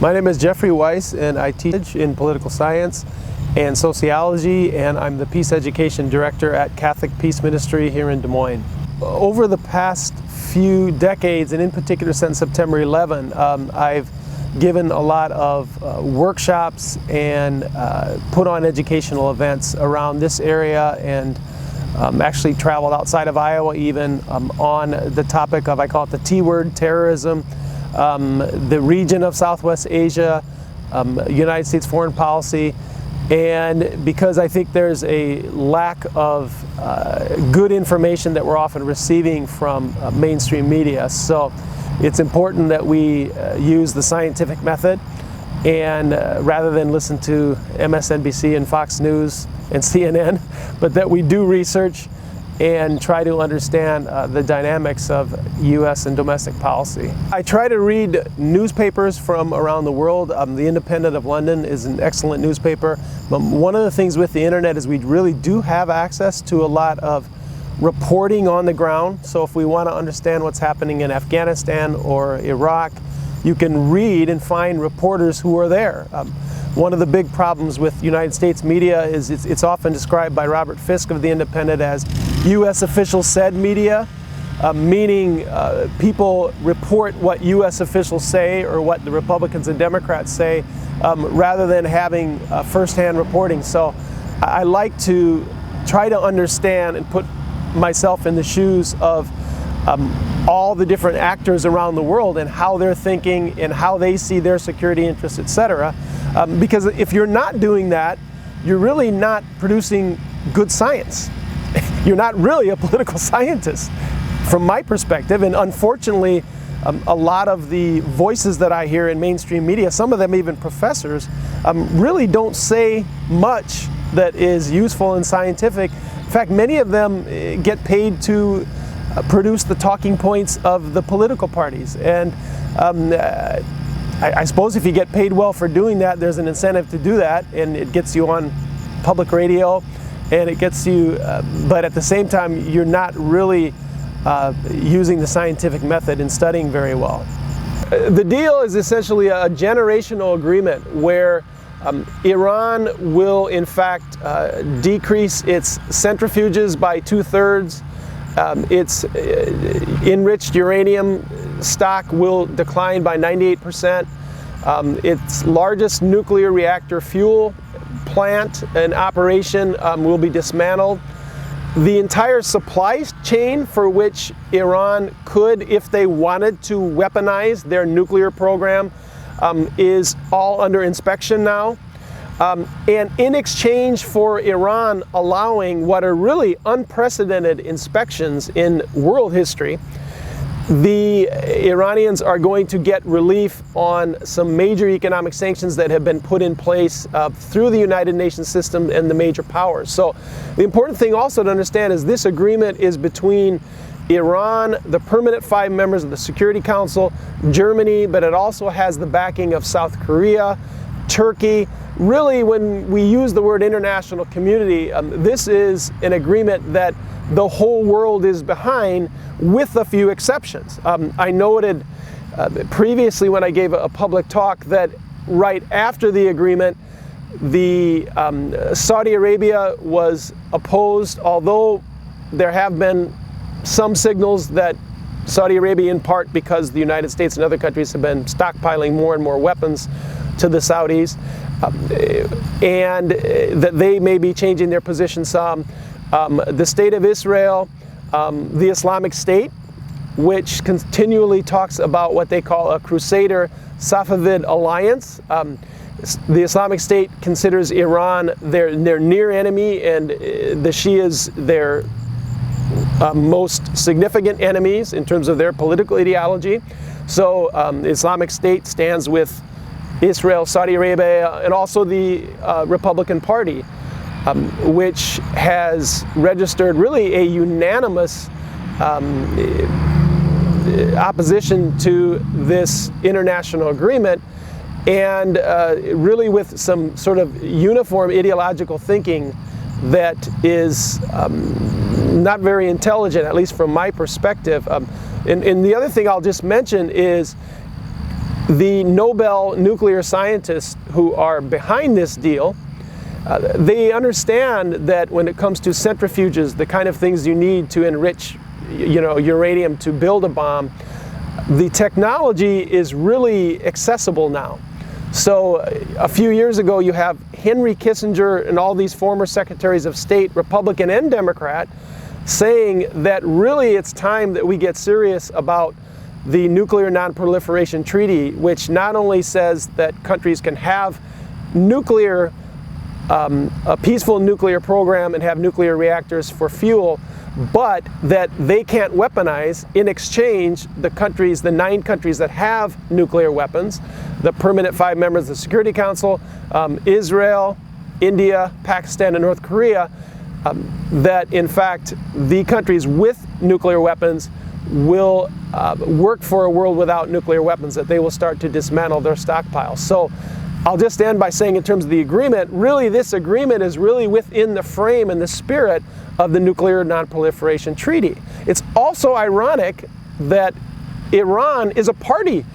My name is Jeffery Weiss, and I teach in political science and sociology, and I'm the Peace Education Director at Catholic Peace Ministry here in Des Moines. Over the past few decades, and in particular since September 11, I've given a lot of workshops and put on educational events around this area, and actually traveled outside of Iowa even on the topic of, I call it the T word, terrorism, the region of Southwest Asia, United States foreign policy, and because I think there's a lack of good information that we're often receiving from mainstream media. So it's important that we use the scientific method, and rather than listen to MSNBC and Fox News and CNN, but that we do research and try to understand the dynamics of U.S. and domestic policy. I try to read newspapers from around the world. The Independent of London is an excellent newspaper. But one of the things with the internet is we really do have access to a lot of reporting on the ground. So if we want to understand what's happening in Afghanistan or Iraq, you can read and find reporters who are there. One of the big problems with United States media is it's often described by Robert Fisk of The Independent as U.S. officials said media, meaning people report what U.S. officials say or what the Republicans and Democrats say, rather than having firsthand reporting. So I like to try to understand and put myself in the shoes of all the different actors around the world and how they're thinking and how they see their security interests, etc. Because if you're not doing that, you're really not producing good science. You're not really a political scientist, from my perspective. And unfortunately, a lot of the voices that I hear in mainstream media, some of them even professors, really don't say much that is useful and scientific. In fact, many of them get paid to produce the talking points of the political parties. And I suppose if you get paid well for doing that, there's an incentive to do that, and it gets you on public radio, and it gets you, but at the same time, you're not really using the scientific method and studying very well. The deal is essentially a generational agreement where Iran will in fact decrease its centrifuges by 2/3. Its enriched uranium stock will decline by 98%. Its largest nuclear reactor fuel plant and operation will be dismantled. The entire supply chain for which Iran could, if they wanted to weaponize their nuclear program, is all under inspection now. And in exchange for Iran allowing what are really unprecedented inspections in world history, the Iranians are going to get relief on some major economic sanctions that have been put in place through the United Nations system and the major powers. So the important thing also to understand is this agreement is between Iran, the permanent 5 members of the Security Council, Germany, but it also has the backing of South Korea, Turkey. Really, when we use the word international community, this is an agreement that the whole world is behind, with a few exceptions. I noted previously when I gave a public talk that right after the agreement, the Saudi Arabia was opposed, although there have been some signals that Saudi Arabia, in part because the United States and other countries have been stockpiling more and more weapons to the Saudis, and that they may be changing their position some. The State of Israel, the Islamic State, which continually talks about what they call a Crusader Safavid alliance. The Islamic State considers Iran their near enemy, and the Shias their most significant enemies in terms of their political ideology. So the Islamic State stands with Israel, Saudi Arabia, and also the Republican Party, which has registered really a unanimous opposition to this international agreement, and really with some sort of uniform ideological thinking that is not very intelligent, at least from my perspective. And the other thing I'll just mention is the Nobel nuclear scientists who are behind this deal, they understand that when it comes to centrifuges, the kind of things you need to enrich, uranium to build a bomb, the technology is really accessible now. So a few years ago, you have Henry Kissinger and all these former secretaries of state, Republican and Democrat, saying that really it's time that we get serious about the Nuclear Non-Proliferation Treaty, which not only says that countries can have a peaceful nuclear program and have nuclear reactors for fuel, but that they can't weaponize. In exchange, the 9 countries that have nuclear weapons, the permanent 5 members of the Security Council, Israel, India, Pakistan, and North Korea, that in fact the countries with nuclear weapons will work for a world without nuclear weapons, that they will start to dismantle their stockpiles. So I'll just end by saying, in terms of the agreement, really this agreement is really within the frame and the spirit of the Nuclear Non-Proliferation Treaty. It's also ironic that Iran is a party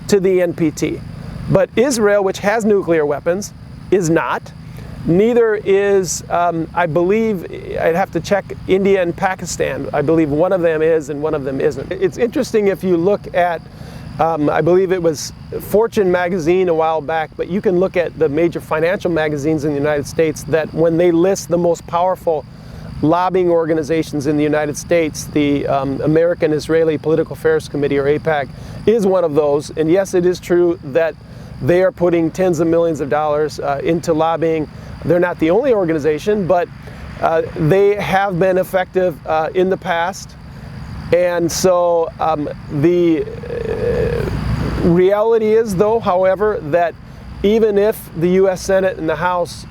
to the NPT, but Israel, which has nuclear weapons, is not. Neither is, I believe, I'd have to check, India and Pakistan. I believe one of them is and one of them isn't. It's interesting if you look at, I believe it was Fortune magazine a while back, but you can look at the major financial magazines in the United States, that when they list the most powerful lobbying organizations in the United States, the American Israeli Political Affairs Committee, or AIPAC, is one of those. And yes, it is true that they are putting tens of millions of dollars into lobbying. They're not the only organization, but they have been effective in the past. And so the reality is, though, however, that even if the U.S. Senate and the House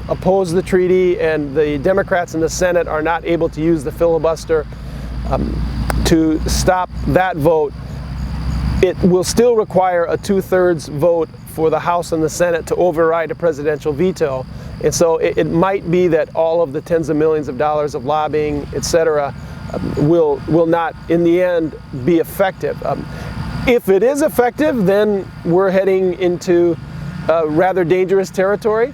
oppose the treaty and the Democrats in the Senate are not able to use the filibuster to stop that vote, it will still require a 2/3 vote for the House and the Senate to override a presidential veto. And so it might be that all of the tens of millions of dollars of lobbying, etc., will not, in the end, be effective. If it is effective, then we're heading into rather dangerous territory,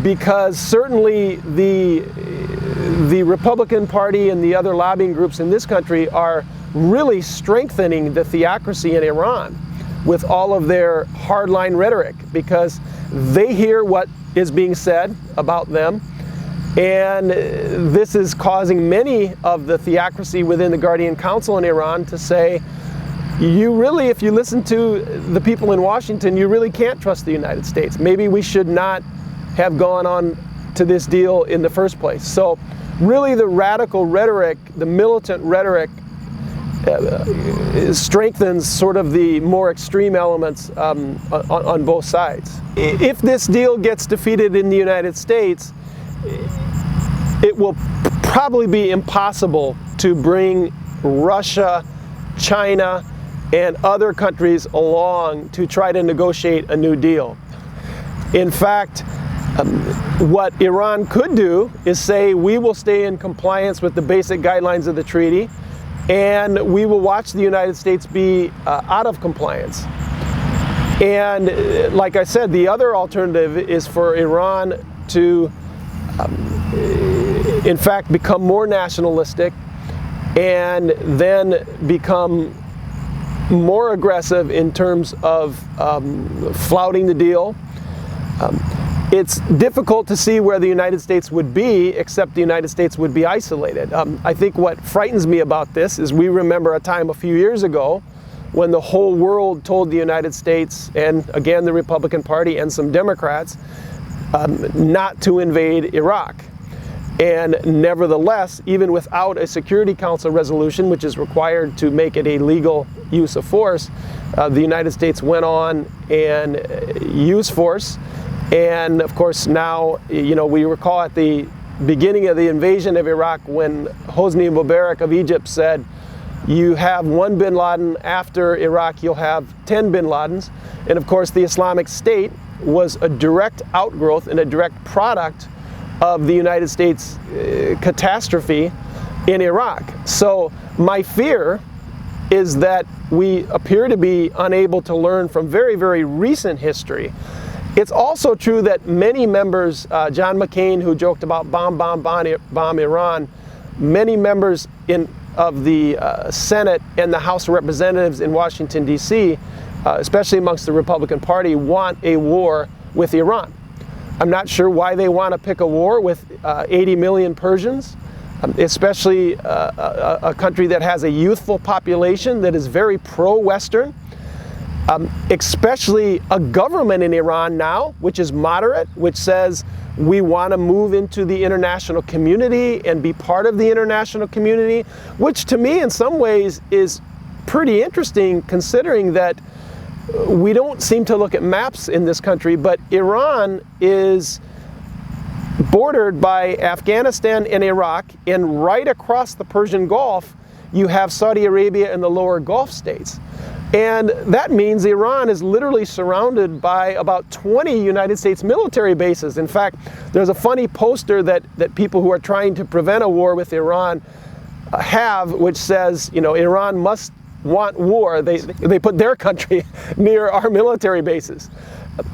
because certainly the Republican Party and the other lobbying groups in this country are really strengthening the theocracy in Iran with all of their hardline rhetoric, because they hear what is being said about them. And this is causing many of the theocracy within the Guardian Council in Iran to say, you really, if you listen to the people in Washington, you really can't trust the United States. Maybe we should not have gone on to this deal in the first place. So really the radical rhetoric, the militant rhetoric, strengthens sort of the more extreme elements on both sides. If this deal gets defeated in the United States, it will probably be impossible to bring Russia, China, and other countries along to try to negotiate a new deal. In fact, what Iran could do is say, we will stay in compliance with the basic guidelines of the treaty, and we will watch the United States be out of compliance. And like I said, the other alternative is for Iran to in fact become more nationalistic and then become more aggressive in terms of flouting the deal. It's difficult to see where the United States would be, except the United States would be isolated. I think what frightens me about this is we remember a time a few years ago when the whole world told the United States, and again the Republican Party and some Democrats, not to invade Iraq. And nevertheless, even without a Security Council resolution, which is required to make it a legal use of force, the United States went on and used force. And of course now, we recall at the beginning of the invasion of Iraq when Hosni Mubarak of Egypt said, you have one bin Laden, after Iraq you'll have 10 bin Ladens. And of course the Islamic State was a direct outgrowth and a direct product of the United States catastrophe in Iraq. So my fear is that we appear to be unable to learn from very, very recent history. It's also true that many members, John McCain, who joked about bomb Iran, many members of the Senate and the House of Representatives in Washington, D.C., especially amongst the Republican Party, want a war with Iran. I'm not sure why they want to pick a war with 80 million Persians, especially a country that has a youthful population that is very pro-Western, especially a government in Iran now, which is moderate, which says we want to move into the international community and be part of the international community, which to me in some ways is pretty interesting, considering that we don't seem to look at maps in this country, but Iran is bordered by Afghanistan and Iraq, and right across the Persian Gulf you have Saudi Arabia and the lower Gulf states. And that means Iran is literally surrounded by about 20 United States military bases. In fact, there's a funny poster that people who are trying to prevent a war with Iran have, which says, you know, Iran must want war. They put their country near our military bases.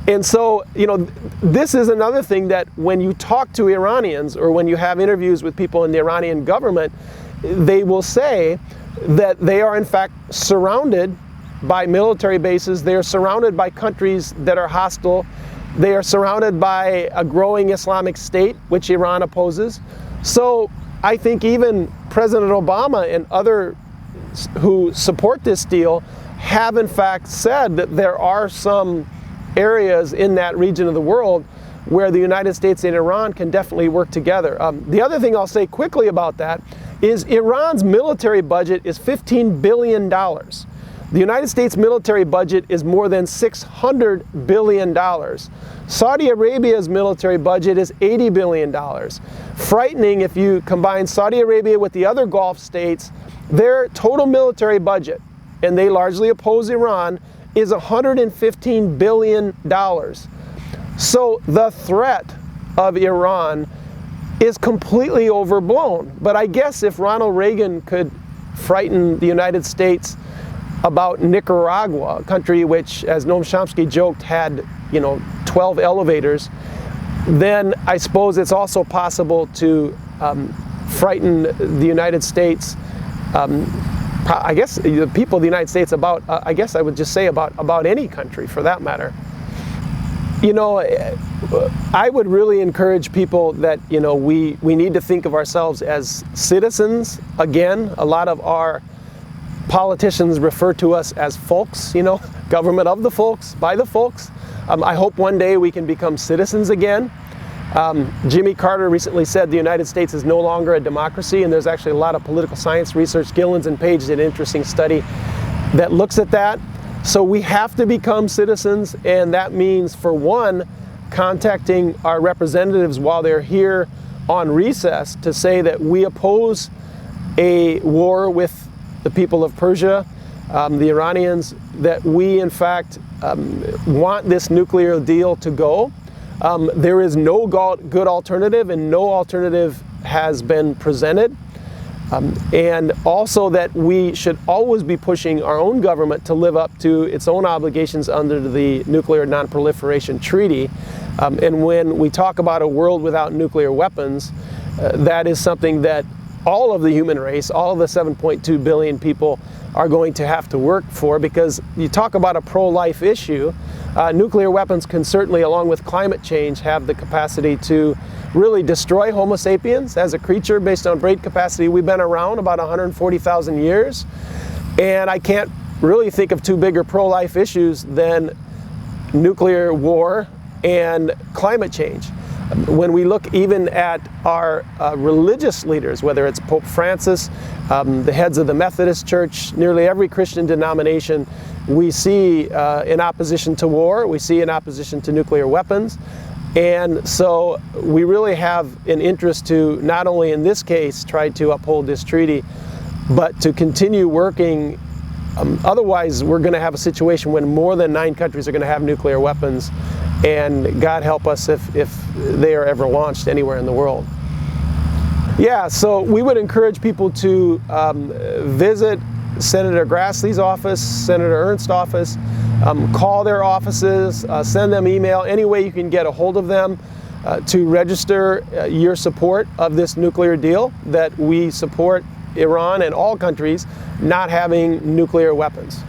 And so, you know, this is another thing that when you talk to Iranians or when you have interviews with people in the Iranian government, they will say that they are in fact surrounded by military bases. They are surrounded by countries that are hostile. They are surrounded by a growing Islamic State, which Iran opposes. So I think even President Obama and others who support this deal have in fact said that there are some areas in that region of the world where the United States and Iran can definitely work together. The other thing I'll say quickly about that is Iran's military budget is $15 billion. The United States military budget is more than $600 billion. Saudi Arabia's military budget is $80 billion. Frightening if you combine Saudi Arabia with the other Gulf states, their total military budget, and they largely oppose Iran, is $115 billion. So the threat of Iran is completely overblown. But I guess if Ronald Reagan could frighten the United States about Nicaragua, a country which, as Noam Chomsky joked, had 12 elevators, then I suppose it's also possible to frighten the United States, I guess the people of the United States about, I guess I would just say about any country for that matter. You know, I would really encourage people that, we need to think of ourselves as citizens. Again, a lot of our politicians refer to us as folks, government of the folks, by the folks. I hope one day we can become citizens again. Jimmy Carter recently said the United States is no longer a democracy, and there's actually a lot of political science research. Gillens and Page did an interesting study that looks at that. So we have to become citizens, and that means, for one, contacting our representatives while they're here on recess to say that we oppose a war with the people of Persia, the Iranians, that we in fact want this nuclear deal to go. There is no good alternative, and no alternative has been presented. And also that we should always be pushing our own government to live up to its own obligations under the Nuclear Non-Proliferation Treaty. And when we talk about a world without nuclear weapons, that is something that all of the human race, all of the 7.2 billion people are going to have to work for, because you talk about a pro-life issue, nuclear weapons can certainly, along with climate change, have the capacity to really destroy Homo sapiens as a creature based on brain capacity. We've been around about 140,000 years, and I can't really think of two bigger pro-life issues than nuclear war and climate change. When we look even at our religious leaders, whether it's Pope Francis, the heads of the Methodist Church, nearly every Christian denomination, we see in opposition to war, we see in opposition to nuclear weapons. And so we really have an interest to not only in this case try to uphold this treaty, but to continue working. Otherwise, we're going to have a situation when more than 9 countries are going to have nuclear weapons, and God help us if they are ever launched anywhere in the world. Yeah, so we would encourage people to visit Senator Grassley's office, Senator Ernst's office. Call their offices, send them email, any way you can get a hold of them to register your support of this nuclear deal, that we support Iran and all countries not having nuclear weapons.